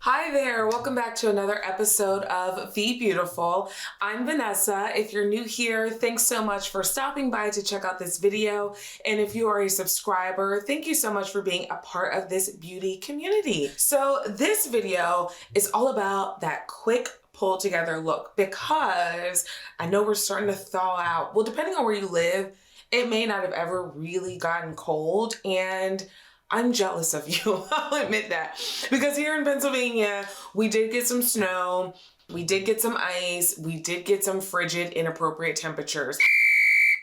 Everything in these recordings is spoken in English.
Hi there, welcome back to another episode of Be Beautiful. I'm Vanessa. If you're new here, thanks so much for stopping by to check out this video. And if you are a subscriber, thank you so much for being a part of this beauty community. So this video is all about that quick pull together look because I know we're starting to thaw out. Well, depending on where you live, it may not have ever really gotten cold, and I'm jealous of you, I'll admit that. Because here in Pennsylvania, we did get some snow, we did get some ice, we did get some frigid, inappropriate temperatures.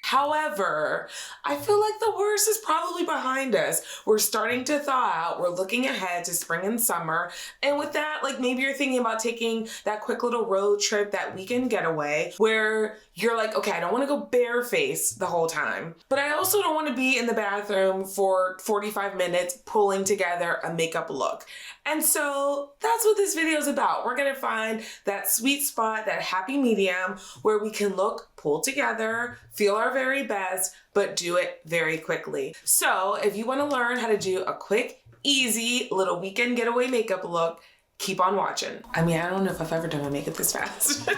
However, I feel like the worst is probably behind us. We're starting to thaw out. We're looking ahead to spring and summer. And with that, like maybe you're thinking about taking that quick little road trip, that weekend getaway where you're like, okay, I don't want to go barefaced the whole time, but I also don't want to be in the bathroom for 45 minutes pulling together a makeup look. And so that's what this video is about. We're going to find that sweet spot, that happy medium where we can look pulled together, feel our very best, but do it very quickly. So if you want to learn how to do a quick, easy little weekend getaway makeup look, keep on watching. I mean, I don't know if I've ever done my makeup this fast.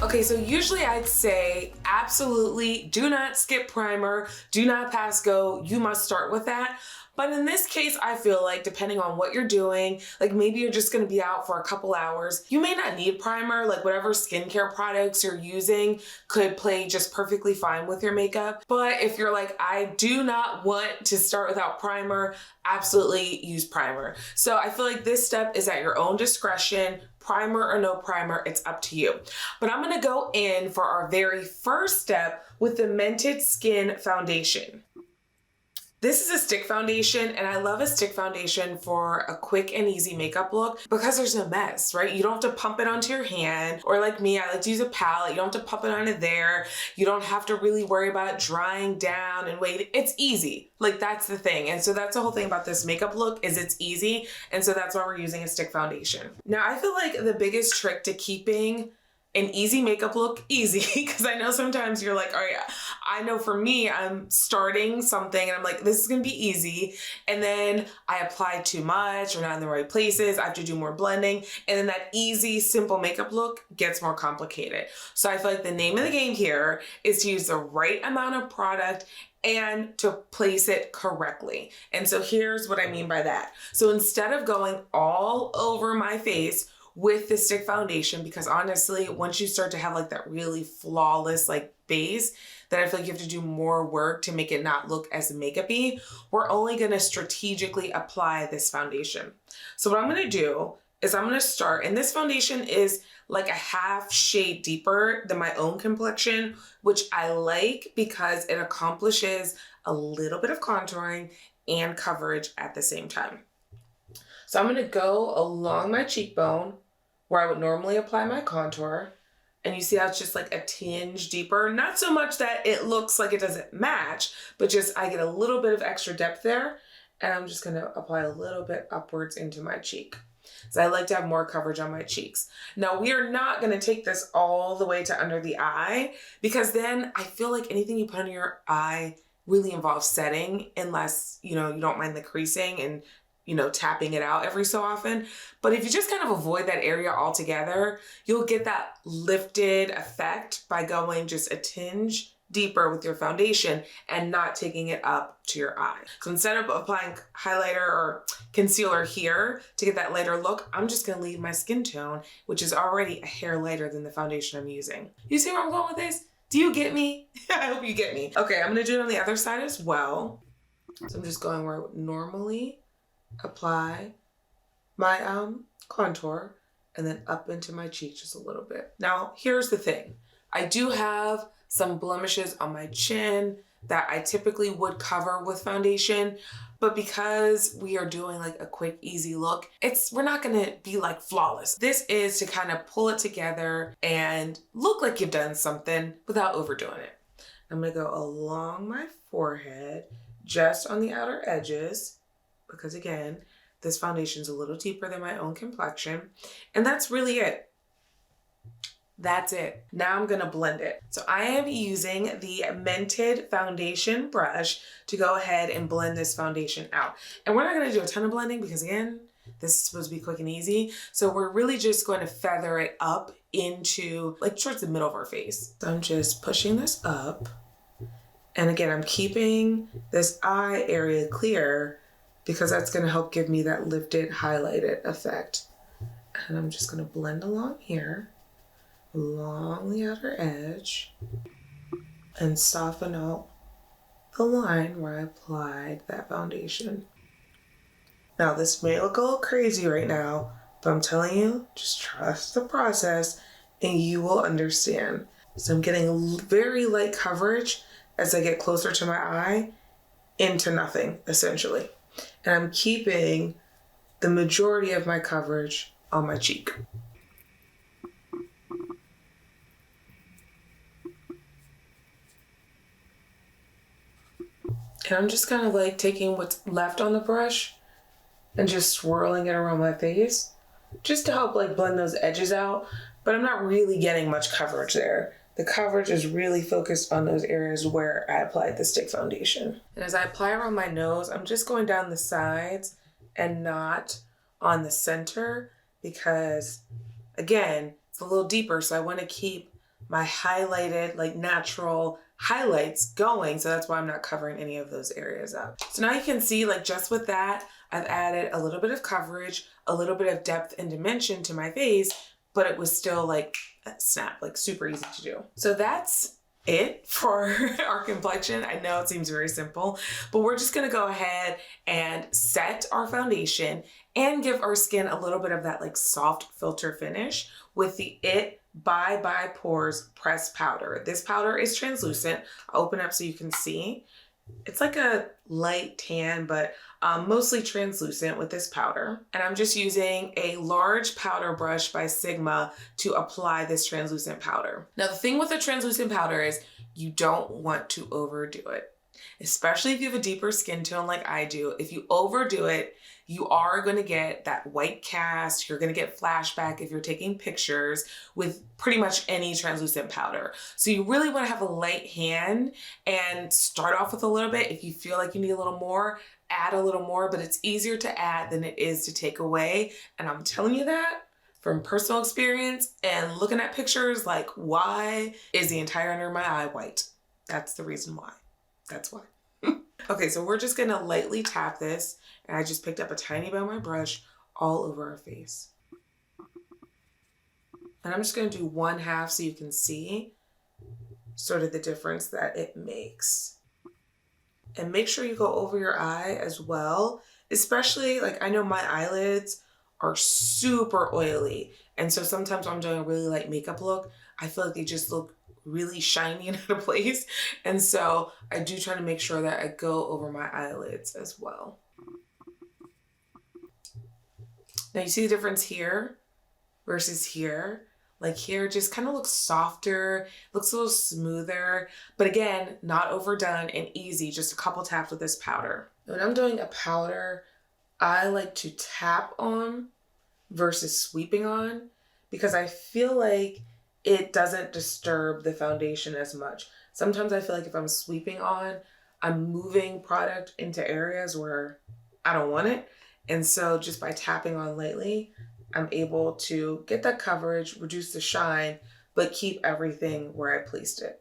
Okay, so usually I'd say absolutely do not skip primer, do not pass go, you must start with that. But in this case, I feel like depending on what you're doing, like maybe you're just gonna be out for a couple hours, you may not need primer, like whatever skincare products you're using could play just perfectly fine with your makeup. But if you're like, I do not want to start without primer, absolutely use primer. So I feel like this step is at your own discretion. Primer or no primer, it's up to you. But I'm gonna go in for our very first step with the MENTED Skin Foundation. This is a stick foundation, and I love a stick foundation for a quick and easy makeup look because there's no mess, right? You don't have to pump it onto your hand, or like me, I like to use a palette. You don't have to pump it onto there. You don't have to really worry about it drying down and waiting. It's easy. Like that's the thing. And so that's the whole thing about this makeup look is it's easy. And so that's why we're using a stick foundation. Now I feel like the biggest trick to keeping an easy makeup look easy, because I know sometimes you're like, all right, I know for me, I'm starting something and I'm like, this is gonna be easy. And then I apply too much or not in the right places. I have to do more blending. And then that easy, simple makeup look gets more complicated. So I feel like the name of the game here is to use the right amount of product and to place it correctly. And so here's what I mean by that. So instead of going all over my face with the stick foundation, because honestly, once you start to have like that really flawless like base, that I feel like you have to do more work to make it not look as makeup-y, we're only gonna strategically apply this foundation. So what I'm gonna do is I'm gonna start, and this foundation is like a half shade deeper than my own complexion, which I like because it accomplishes a little bit of contouring and coverage at the same time. So I'm gonna go along my cheekbone where I would normally apply my contour. And you see how it's just like a tinge deeper. Not so much that it looks like it doesn't match, but just I get a little bit of extra depth there. And I'm just gonna apply a little bit upwards into my cheek. So I like to have more coverage on my cheeks. Now we are not gonna take this all the way to under the eye, because then I feel like anything you put under your eye really involves setting, unless, you know, you don't mind the creasing and, you know, tapping it out every so often. But if you just kind of avoid that area altogether, you'll get that lifted effect by going just a tinge deeper with your foundation and not taking it up to your eye. So instead of applying highlighter or concealer here to get that lighter look, I'm just gonna leave my skin tone, which is already a hair lighter than the foundation I'm using. You see where I'm going with this? Do you get me? I hope you get me. Okay, I'm gonna do it on the other side as well. So I'm just going where I would normally apply my contour and then up into my cheek just a little bit. Now, here's the thing. I do have some blemishes on my chin that I typically would cover with foundation, but because we are doing like a quick, easy look, we're not gonna be like flawless. This is to kind of pull it together and look like you've done something without overdoing it. I'm gonna go along my forehead, just on the outer edges, because again, this foundation's a little deeper than my own complexion. And that's really it. That's it. Now I'm gonna blend it. So I am using the MENTED foundation brush to go ahead and blend this foundation out. And we're not gonna do a ton of blending because again, this is supposed to be quick and easy. So we're really just going to feather it up into like towards the middle of our face. So I'm just pushing this up. And again, I'm keeping this eye area clear because that's gonna help give me that lifted, highlighted effect. And I'm just gonna blend along here, along the outer edge, and soften out the line where I applied that foundation. Now this may look a little crazy right now, but I'm telling you, just trust the process and you will understand. So I'm getting very light coverage as I get closer to my eye into nothing, essentially. And I'm keeping the majority of my coverage on my cheek. And I'm just kind of like taking what's left on the brush and just swirling it around my face just to help like blend those edges out. But I'm not really getting much coverage there. The coverage is really focused on those areas where I applied the stick foundation. And as I apply around my nose, I'm just going down the sides and not on the center because, again, it's a little deeper, so I want to keep my highlighted, like natural highlights going, so that's why I'm not covering any of those areas up. So now you can see, like just with that, I've added a little bit of coverage, a little bit of depth and dimension to my face, but it was still like snap, like super easy to do. So that's it for our complexion. I know it seems very simple, but we're just gonna go ahead and set our foundation and give our skin a little bit of that like soft filter finish with the by Pores Pressed Powder. This powder is translucent. I'll open up so you can see. It's like a light tan, but mostly translucent with this powder. And I'm just using a large powder brush by Sigma to apply this translucent powder. Now the thing with the translucent powder is you don't want to overdo it, especially if you have a deeper skin tone like I do. If you overdo it, you are going to get that white cast. You're going to get flashback if you're taking pictures with pretty much any translucent powder. So you really want to have a light hand and start off with a little bit. If you feel like you need a little more, add a little more, but it's easier to add than it is to take away. And I'm telling you that from personal experience and looking at pictures, like why is the entire under my eye white? That's the reason why. That's why. Okay, so we're just gonna lightly tap this, and I just picked up a tiny bit of my brush all over our face. And I'm just gonna do 1/2 so you can see sort of the difference that it makes. And make sure you go over your eye as well, especially like I know my eyelids are super oily. And so sometimes when I'm doing a really light makeup look, I feel like they just look really shiny and out of place. And so I do try to make sure that I go over my eyelids as well. Now you see the difference here versus here. Like here just kind of looks softer, looks a little smoother, but again, not overdone and easy, just a couple taps with this powder. When I'm doing a powder, I like to tap on versus sweeping on because I feel like it doesn't disturb the foundation as much. Sometimes I feel like if I'm sweeping on, I'm moving product into areas where I don't want it. And so just by tapping on lightly, I'm able to get that coverage, reduce the shine, but keep everything where I placed it.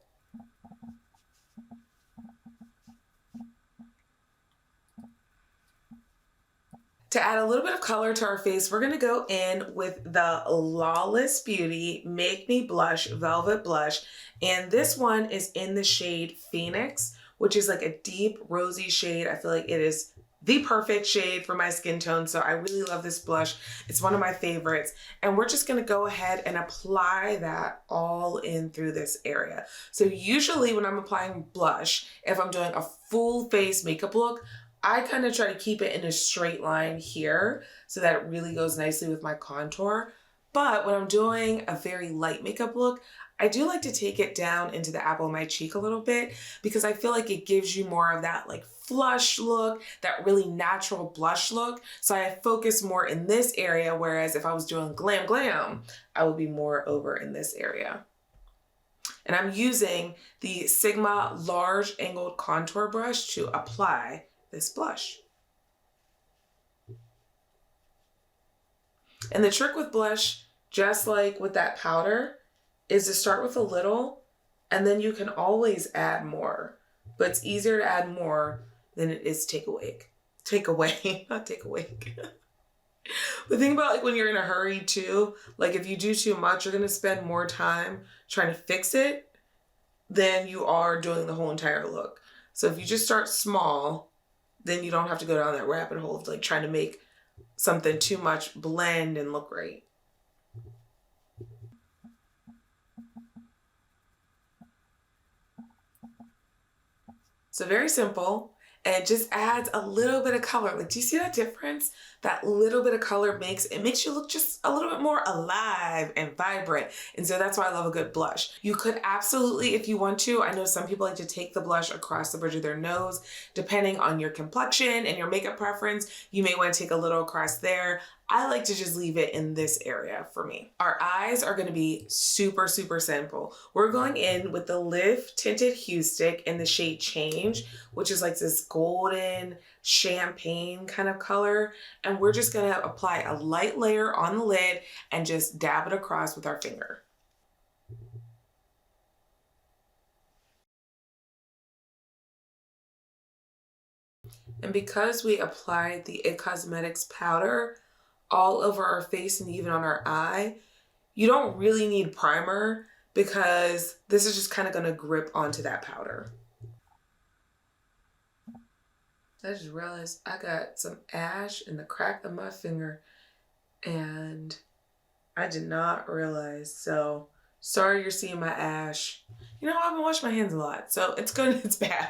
To add a little bit of color to our face, we're gonna go in with the Lawless Beauty Make Me Blush Velvet Blush. And this one is in the shade Phoenix, which is like a deep rosy shade. I feel like it is the perfect shade for my skin tone. So I really love this blush. It's one of my favorites. And we're just gonna go ahead and apply that all in through this area. So usually when I'm applying blush, if I'm doing a full face makeup look, I kind of try to keep it in a straight line here so that it really goes nicely with my contour. But when I'm doing a very light makeup look, I do like to take it down into the apple of my cheek a little bit because I feel like it gives you more of that like flush look, that really natural blush look. So I focus more in this area, whereas if I was doing glam glam, I would be more over in this area. And I'm using the Sigma large angled contour brush to apply this blush. And the trick with blush, just like with that powder, is to start with a little and then you can always add more. But it's easier to add more than it is to take away. Take away, not take away. The thing about like when you're in a hurry too, like if you do too much, you're gonna spend more time trying to fix it than you are doing the whole entire look. So if you just start small, then you don't have to go down that rabbit hole of like trying to make something too much blend and look great. So very simple, and it just adds a little bit of color. Like, do you see that difference? That little bit of color makes you look just a little bit more alive and vibrant. And so that's why I love a good blush. You could absolutely, if you want to, I know some people like to take the blush across the bridge of their nose. Depending on your complexion and your makeup preference, you may want to take a little across there. I like to just leave it in this area for me. Our eyes are gonna be super, super simple. We're going in with the Lift Tinted Hue Stick in the shade Change, which is like this golden champagne kind of color. And we're just gonna apply a light layer on the lid and just dab it across with our finger. And because we applied the IT Cosmetics powder all over our face and even on our eye, you don't really need primer because this is just kind of gonna grip onto that powder. I just realized I got some ash in the crack of my finger and I did not realize. So sorry you're seeing my ash. You know, I've been washing my hands a lot, so it's good and it's bad.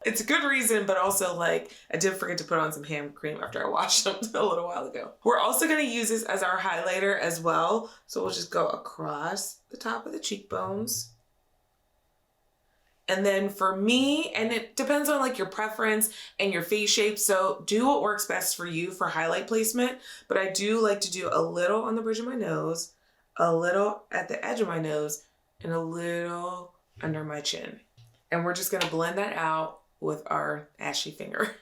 It's a good reason, but also like I did forget to put on some hand cream after I washed them a little while ago. We're also gonna use this as our highlighter as well. So we'll just go across the top of the cheekbones. And then for me, and it depends on like your preference and your face shape, so do what works best for you for highlight placement. But I do like to do a little on the bridge of my nose, a little at the edge of my nose, and a little under my chin. And we're just gonna blend that out with our ashy finger.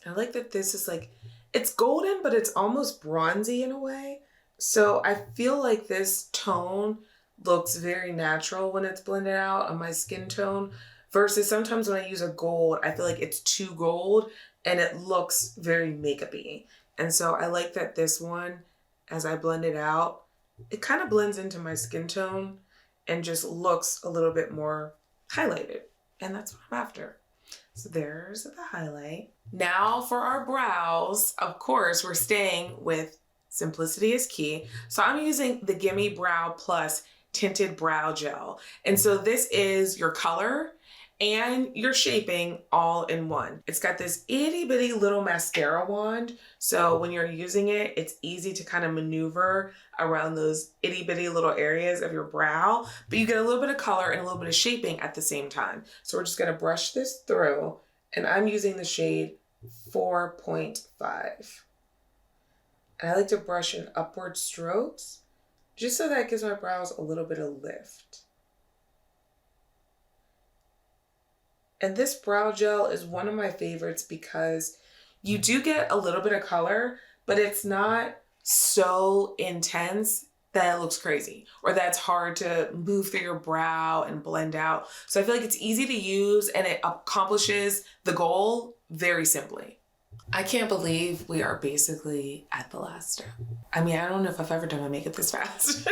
I like that this is like, it's golden, but it's almost bronzy in a way. So I feel like this tone looks very natural when it's blended out on my skin tone versus sometimes when I use a gold, I feel like it's too gold and it looks very makeup-y. And so I like that this one, as I blend it out, it kind of blends into my skin tone and just looks a little bit more highlighted. And that's what I'm after. So there's the highlight. Now for our brows, of course, we're staying with simplicity is key. So I'm using the GIMME Brow Plus Tinted Brow Gel. And so this is your color and your shaping all in one. It's got this itty bitty little mascara wand. So when you're using it, it's easy to kind of maneuver around those itty bitty little areas of your brow, but you get a little bit of color and a little bit of shaping at the same time. So we're just gonna brush this through, and I'm using the shade 4.5. And I like to brush in upward strokes, just so that gives my brows a little bit of lift. And this brow gel is one of my favorites because you do get a little bit of color, but it's not so intense that it looks crazy or that's hard to move through your brow and blend out. So I feel like it's easy to use and it accomplishes the goal very simply. I can't believe we are basically at the last step. I mean, I don't know if I've ever done my makeup this fast.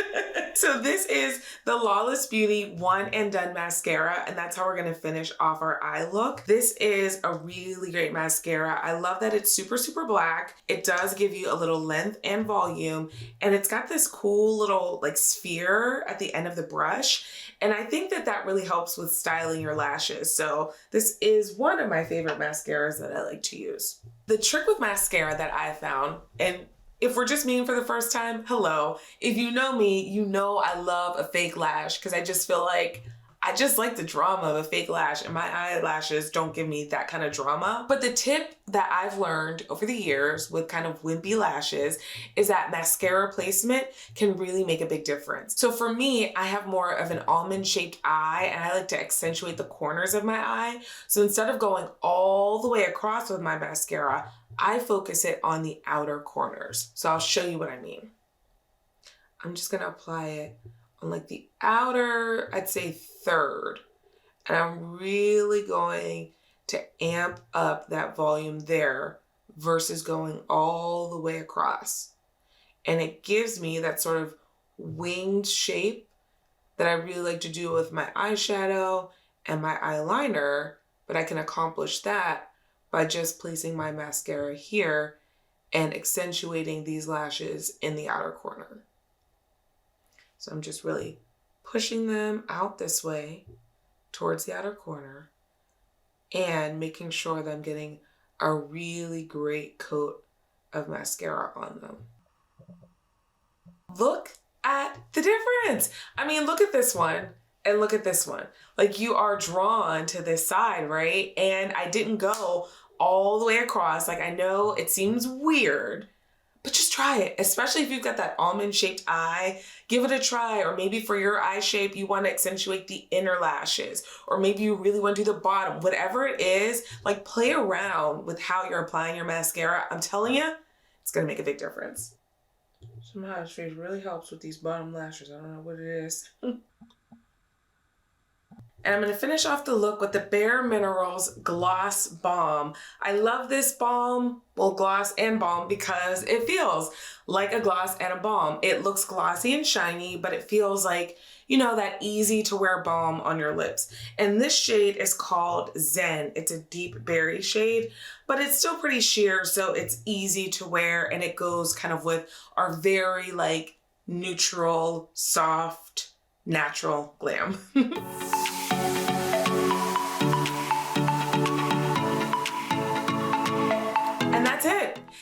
So this is the Lawless Beauty One and Done Mascara, and that's how we're gonna finish off our eye look. This is a really great mascara. I love that it's super, super black. It does give you a little length and volume, and it's got this cool little like sphere at the end of the brush. And I think that that really helps with styling your lashes. So this is one of my favorite mascaras that I like to use. The trick with mascara that I found, and If we're just meeting for the first time, hello. If you know me, you know I love a fake lash because I just feel like I just like the drama of a fake lash, and my eyelashes don't give me that kind of drama. But the tip that I've learned over the years with kind of wimpy lashes is that mascara placement can really make a big difference. So for me, I have more of an almond shaped eye, and I like to accentuate the corners of my eye. So instead of going all the way across with my mascara, I focus it on the outer corners. So I'll show you what I mean. I'm just gonna apply it on like the outer, I'd say third. And I'm really going to amp up that volume there versus going all the way across. And it gives me that sort of winged shape that I really like to do with my eyeshadow and my eyeliner, but I can accomplish that by just placing my mascara here and accentuating these lashes in the outer corner. So I'm just really pushing them out this way towards the outer corner and making sure that I'm getting a really great coat of mascara on them. Look at the difference. I mean, look at this one and look at this one. Like, you are drawn to this side, right? And I didn't go all the way across. Like, I know it seems weird, but just try it, especially if you've got that almond-shaped eye. Give it a try, or maybe for your eye shape, you want to accentuate the inner lashes, or maybe you really want to do the bottom. Whatever it is, like, play around with how you're applying your mascara. I'm telling you, it's going to make a big difference. Somehow this face really helps with these bottom lashes. I don't know what it is. And I'm going to finish off the look with the Bare Minerals Gloss Balm. I love this balm, well, gloss and balm, because it feels like a gloss and a balm. It looks glossy and shiny, but it feels like, you know, that easy to wear balm on your lips. And this shade is called Zen. It's a deep berry shade, but it's still pretty sheer, so it's easy to wear, and it goes kind of with our very like neutral, soft, natural glam.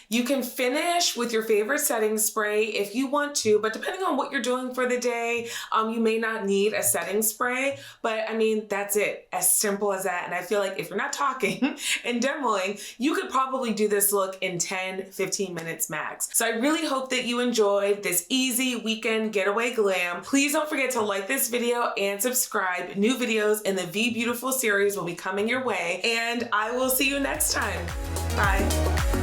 You can finish with your favorite setting spray if you want to, but depending on what you're doing for the day, you may not need a setting spray, but I mean, that's it. As simple as that. And I feel like if you're not talking and demoing, you could probably do this look in 10, 15 minutes max. So I really hope that you enjoyed this easy weekend getaway glam. Please don't forget to like this video and subscribe. New videos in the V Beautiful series will be coming your way, and I will see you next time. Bye.